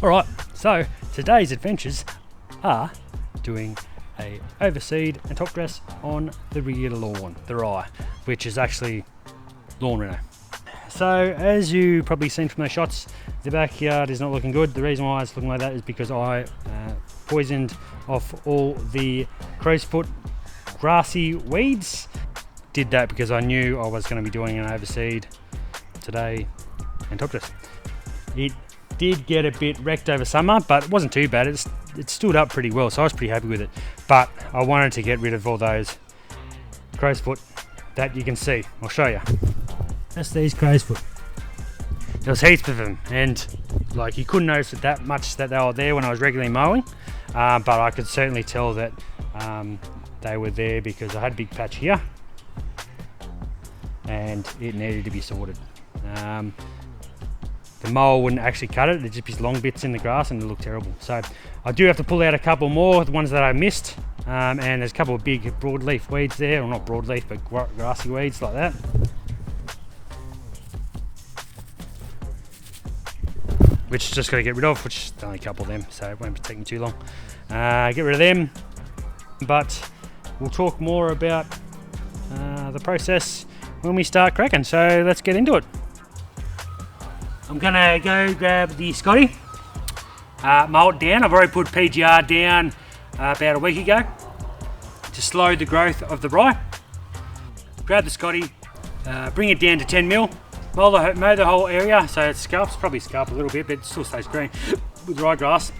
Alright, so today's adventures are doing a overseed and top dress on the rear lawn, the Rye, which is actually lawn reno. So as you probably seen from those shots, the backyard is not looking good. The reason why it's looking like that is because I poisoned off all the crow's foot grassy weeds. Did that because I knew I was going to be doing an overseed today and top dress. It did get a bit wrecked over summer, but it wasn't too bad. It stood up pretty well, so I was pretty happy with it. But I wanted to get rid of all those crow's foot that you can see. I'll show you. That's these crow's foot. There was heaps of them, and like you couldn't notice it that much that they were there when I was regularly mowing, but I could certainly tell that they were there because I had a big patch here and it needed to be sorted. The mower wouldn't actually cut it, there'd just be long bits in the grass and it looked terrible. So I do have to pull out a couple more, the ones that I missed, and there's a couple of big broadleaf weeds there, or not broadleaf, but grassy weeds like that. Which just got to get rid of, which is only a couple of them, so it won't be taking too long. Get rid of them, but we'll talk more about the process when we start cracking, so let's get into it. I'm gonna go grab the Scotty, mow it down. I've already put PGR down about a week ago to slow the growth of the rye. Grab the Scotty, bring it down to 10 mil, mow the whole area so it scalps, probably scalp a little bit, but it still stays green with ryegrass,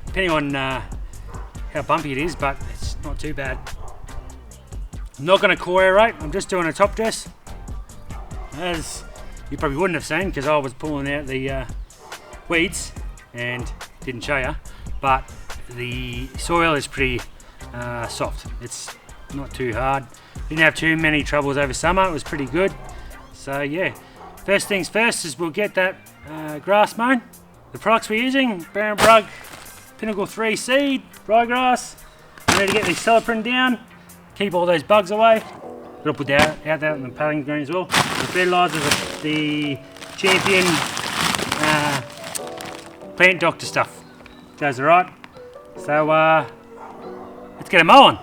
depending on how bumpy it is, but it's not too bad. I'm not going to core aerate, I'm just doing a top dress, as you probably wouldn't have seen because I was pulling out the weeds and didn't show you, but the soil is pretty soft. It's not too hard. Didn't have too many troubles over summer, it was pretty good. So yeah, first things first is we'll get that grass mown. The products we're using, Baron Brug, Pinnacle 3 seed, ryegrass. I need to get the celloprene down, keep all those bugs away. I'll put that out there in the padding green as well. The fertilizer is the Champion Plant Doctor stuff. Goes alright. So let's get a mowing.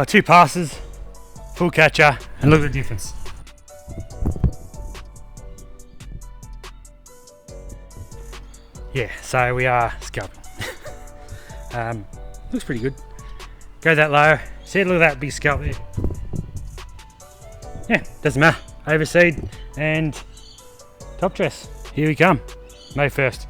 Two passes, full catcher, and look at the difference. Yeah, so we are scalping. Looks pretty good. Go that low. See, look at that big scalp there. Yeah, doesn't matter. Overseed and top dress. Here we come. May 1st.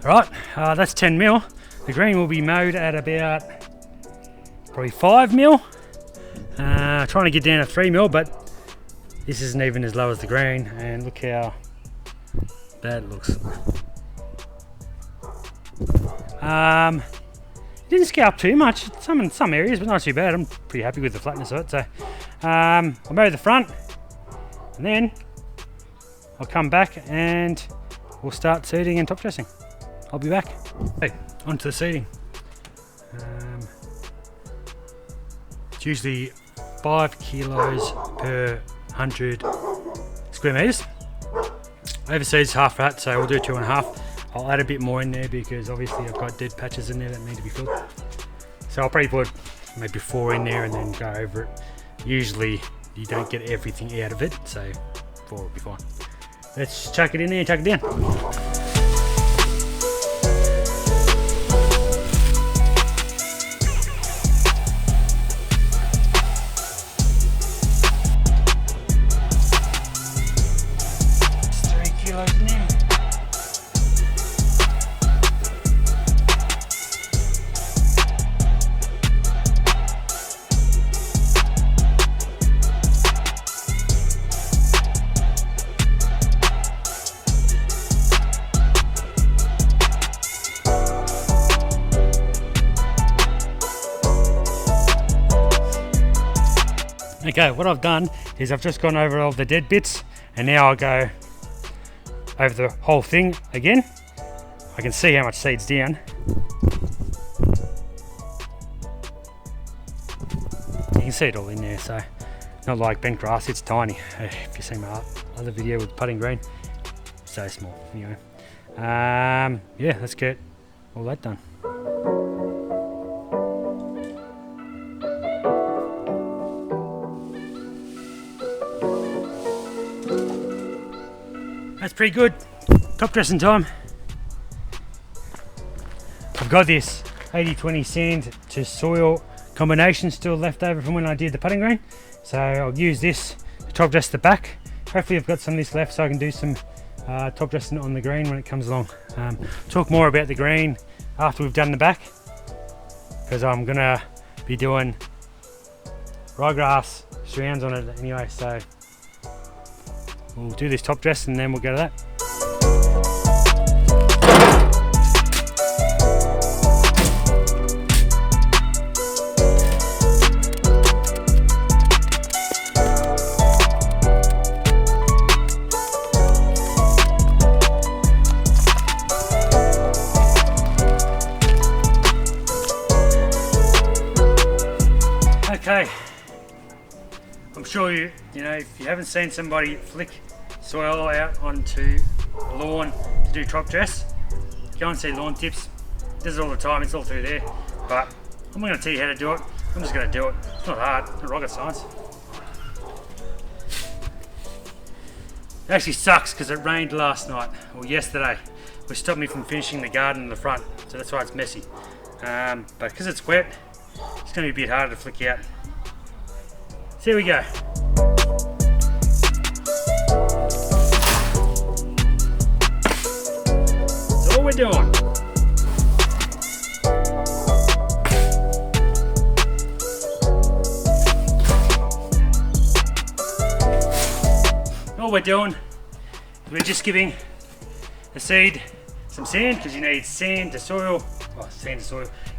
Right, that's 10 mil. The green will be mowed at about probably 5 mil. Trying to get down to 3 mil, but this isn't even as low as the green, and look how bad it looks. Didn't scalp too much, in some areas, but not too bad. I'm pretty happy with the flatness of it. So I'll mow the front, and then I'll come back and we'll start seeding and top dressing. I'll be back. Okay, onto the seeding. It's usually 5 kilos per 100 square meters. Overseed's half that, so we'll do 2.5. I'll add a bit more in there because obviously I've got dead patches in there that need to be filled. So I'll probably put maybe 4 in there and then go over it. Usually you don't get everything out of it, so 4 will be fine. Let's chuck it in there and chuck it down. Kilos in there. Okay, what I've done is I've just gone over all the dead bits, and now I'll go over the whole thing again. I can see how much seed's down. You can see it all in there, so not like bent grass, it's tiny. If you see my other video with putting green, so small. Anyway, yeah, let's get all that done. That's pretty good. Top dressing time. I've got this 80-20 sand to soil combination still left over from when I did the putting green, so I'll use this to top dress the back. Hopefully I've got some of this left so I can do some top dressing on the green when it comes along. Talk more about the green after we've done the back, because I'm gonna be doing ryegrass strands on it anyway, so we'll do this top dress and then we'll go to that. Okay, I'm sure you know, if you haven't seen somebody flick soil out onto the lawn to do top dress, go and see Lawn Tips. Does it all the time, it's all through there. But I'm not going to tell you how to do it, I'm just going to do it. It's not hard, not rocket science. It actually sucks because it rained last night, or yesterday, which stopped me from finishing the garden in the front, so that's why it's messy. But because it's wet, it's going to be a bit harder to flick out. So here we go. That's all we're doing. All we're doing is we're just giving the seed some sand, because you need sand to soil,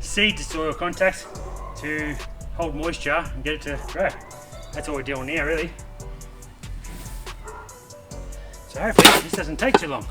seed to soil contact to hold moisture and get it to grow. That's all we're doing now, really. So hopefully this doesn't take too long.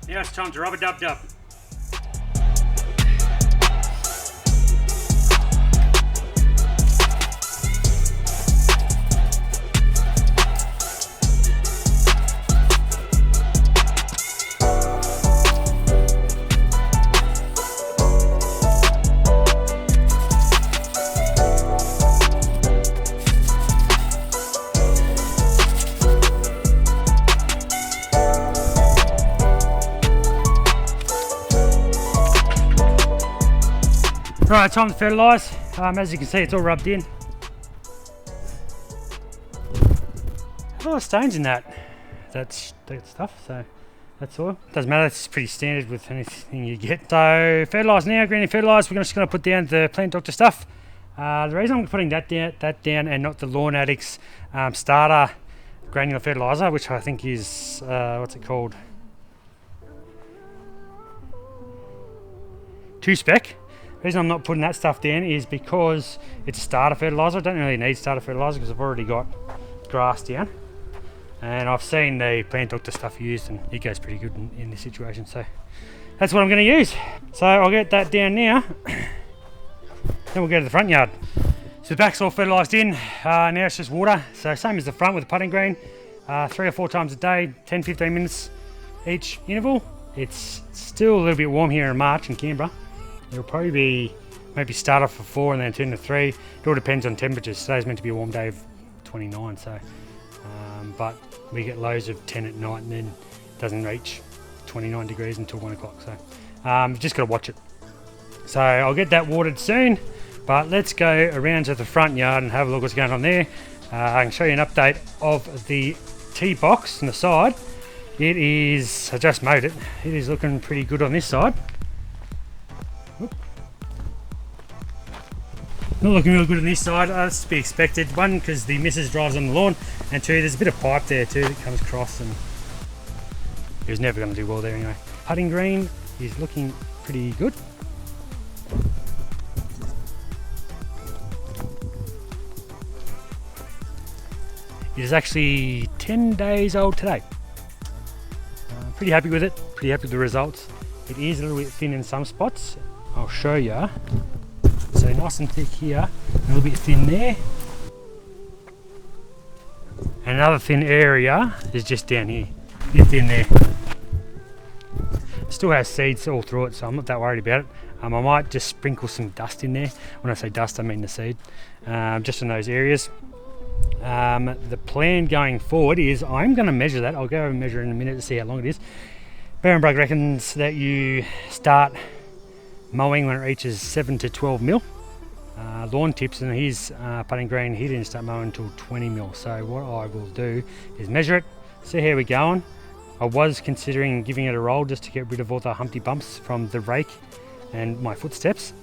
Now it's time to rub-a-dub-dub. Right, time to fertilise. As you can see, it's all rubbed in. A lot of stones in that stuff, so that's all. Doesn't matter, it's pretty standard with anything you get. So fertilise now, green and fertilise. We're just going to put down the Plant Doctor stuff. The reason I'm putting that down and not the Lawn Addicts starter granular fertiliser, which I think is what's it called? 2-spec. The reason I'm not putting that stuff down is because it's a starter fertiliser. I don't really need starter fertiliser because I've already got grass down, and I've seen the Plant Doctor stuff used and it goes pretty good in this situation, so that's what I'm going to use. So I'll get that down now, then we'll go to the front yard. So the back's all fertilised in, now it's just water, so same as the front with the putting green, 3 or 4 times a day, 10-15 minutes each interval. It's still a little bit warm here in March in Canberra. It'll probably be maybe start off for 4 and then turn to 3. It all depends on temperatures. Today's meant to be a warm day of 29, so but we get lows of 10 at night and then it doesn't reach 29 degrees until 1 o'clock. So just got to watch it. So I'll get that watered soon, but let's go around to the front yard and have a look what's going on there. I can show you an update of the tee box on the side, it is, I just mowed it, it is looking pretty good on this side. Whoop. Not looking real good on this side. That's to be expected. One, because the missus drives on the lawn, and two, there's a bit of pipe there too that comes across, and it was never going to do well there anyway. Putting green is looking pretty good. It is actually 10 days old today. Pretty happy with it, pretty happy with the results. It is a little bit thin in some spots. I'll show you. So nice and thick here, a little bit thin there. And another thin area is just down here, a bit thin there. It still has seeds all through it, so I'm not that worried about it. I might just sprinkle some dust in there. When I say dust, I mean the seed, just in those areas. The plan going forward is I'm going to measure that. I'll go and measure in a minute to see how long it is. Berenberg reckons that you start mowing when it reaches 7 to 12 mil. Lawn Tips and his putting green, he didn't start mowing until 20 mil. So what I will do is measure it, see how we're going. I was considering giving it a roll just to get rid of all the Humpty Bumps from the rake and my footsteps,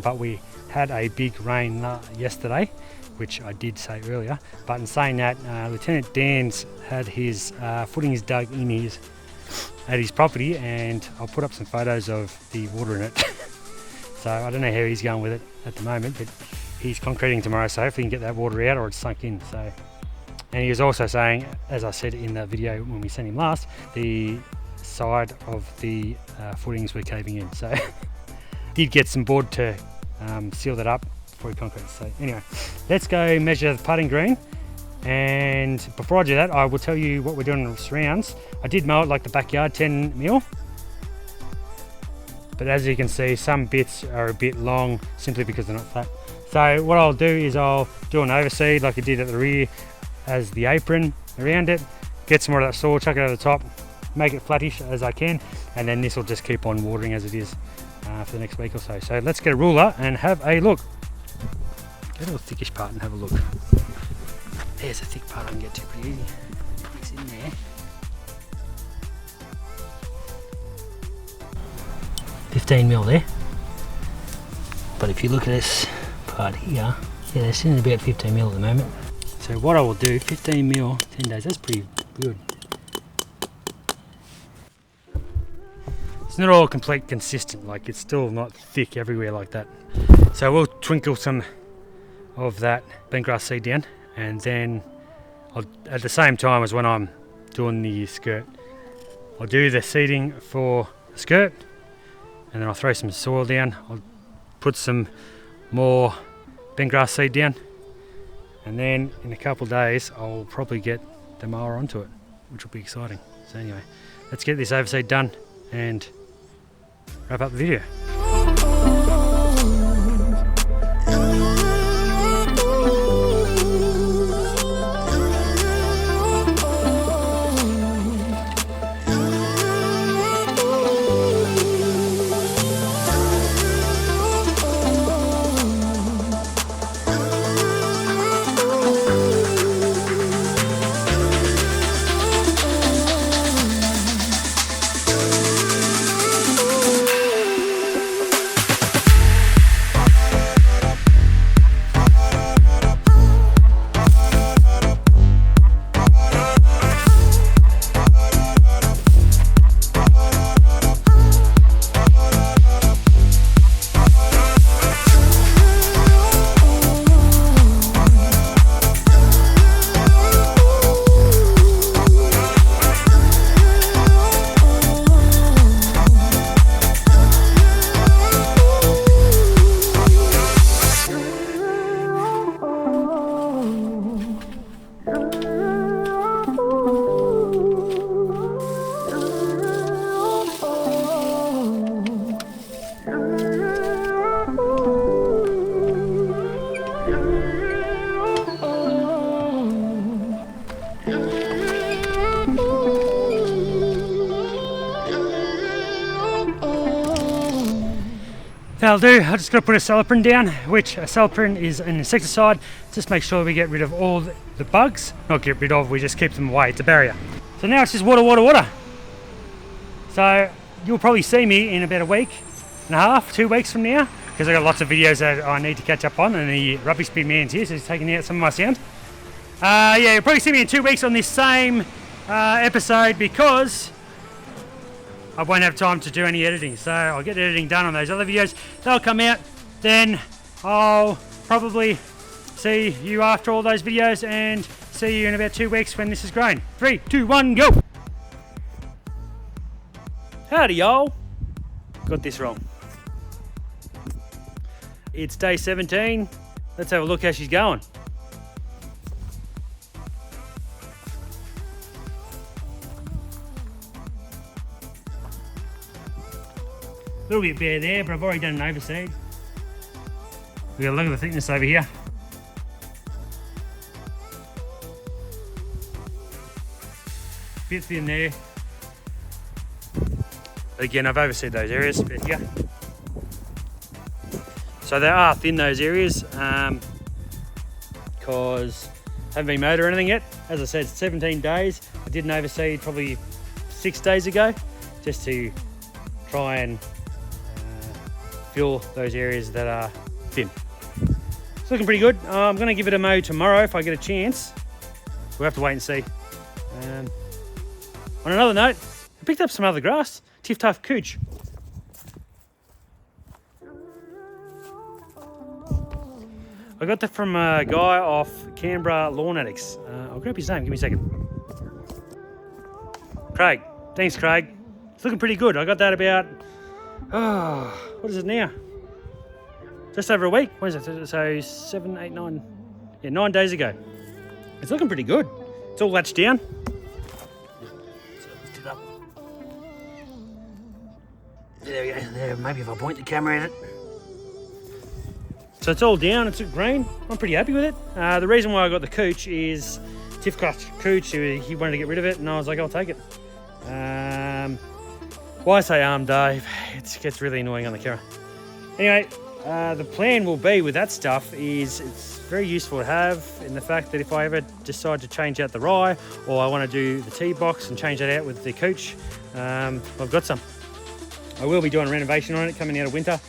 but we had a big rain yesterday, which I did say earlier. But in saying that, Lieutenant Dan's had his footings dug in at his property, and I'll put up some photos of the water in it. So I don't know how he's going with it at the moment, but he's concreting tomorrow, so hopefully he can get that water out or it's sunk in. So, and he was also saying, as I said in the video when we sent him last, the side of the footings were caving in. So did get some board to seal that up before he concretes. So anyway, let's go measure the putting green. And before I do that, I will tell you what we're doing on the surrounds. I did mow it like the backyard, 10 mil. But as you can see, some bits are a bit long simply because they're not flat. So what I'll do is I'll do an overseed like I did at the rear as the apron around it, get some more of that soil, chuck it over the top, make it flattish as I can, and then this will just keep on watering as it is for the next week or so. So let's get a ruler and have a look. Go to the thickish part and have a look. There's a thick part I can get to pretty easy. It's in there. 15 mil there. But if you look at this part here, yeah, they're sitting at about 15 mil at the moment. So what I will do, 15 mil, 10 days, that's pretty good. It's not all complete consistent, like it's still not thick everywhere like that. So we'll twinkle some of that bentgrass seed down, and then I'll, at the same time as when I'm doing the skirt, I'll do the seeding for the skirt, and then I'll throw some soil down. I'll put some more bentgrass seed down, and then in a couple of days I'll probably get the mower onto it, which will be exciting. So anyway, let's get this overseed done and wrap up the video. That'll do. I just got to put a saliprin down, which a saliprin is an insecticide. Just make sure we get rid of all the bugs. Not get rid of, we just keep them away. It's a barrier. So now it's just water, water, water. So you'll probably see me in about a week and a half, 2 weeks from now, because I've got lots of videos that I need to catch up on, and the rubbish bin man's here, so he's taking out some of my sound. Yeah, you'll probably see me in 2 weeks on this same episode, because I won't have time to do any editing. So I'll get editing done on those other videos. They'll come out. Then I'll probably see you after all those videos, and see you in about 2 weeks when this is grown. 3, 2, 1, go! Howdy, y'all. Got this wrong. It's day 17. Let's have a look how she's going. A little bit bare there, but I've already done an overseed. We got a look at the thickness over here. Bit thin there. But again, I've overseed those areas a bit here. So they are thin, those areas, because I haven't been mowed or anything yet. As I said, 17 days. I did an overseed probably 6 days ago, just to try and fill those areas that are thin. It's looking pretty good. I'm going to give it a mow tomorrow if I get a chance. We'll have to wait and see. On another note, I picked up some other grass, Tiff Tuff Cooch. I got that from a guy off Canberra Lawn Addicts. I'll grab his name, give me a second. Craig. Thanks, Craig. It's looking pretty good. I got that about, what is it now? Just over a week. What is it? So 7, 8, 9. Yeah, 9 days ago. It's looking pretty good. It's all latched down. Lift it up. There we go. There, maybe if I point the camera at it. So it's all down, it's green. I'm pretty happy with it. The reason why I got the cooch is Tiff Tuff Cooch, he wanted to get rid of it, and I was like, I'll take it. Why I say Dave, it gets really annoying on the camera. Anyway, the plan will be with that stuff is it's very useful to have, in the fact that if I ever decide to change out the rye, or I want to do the tee box and change that out with the cooch, I've got some. I will be doing a renovation on it coming out of winter.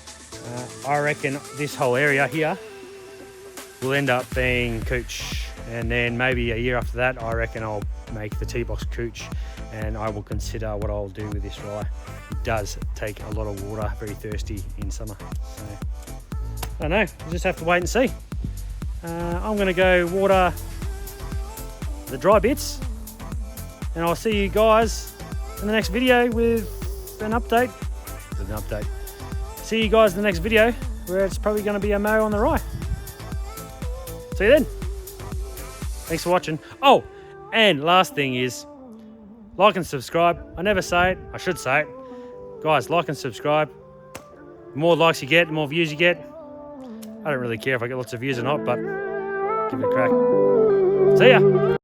I reckon this whole area here will end up being cooch, and then maybe a year after that I reckon I'll make the tee box cooch, and I will consider what I'll do with this rye. It does take a lot of water, very thirsty in summer, so I don't know, we'll just have to wait and see. I'm going to go water the dry bits, and I'll see you guys in the next video with an update. See you guys in the next video, where it's probably going to be a mow on the rye. See you then. Thanks for watching. Oh, and last thing is, like and subscribe. I never say it, I should say it. Guys, like and subscribe. The more likes you get, the more views you get. I don't really care if I get lots of views or not, but give it a crack. See ya.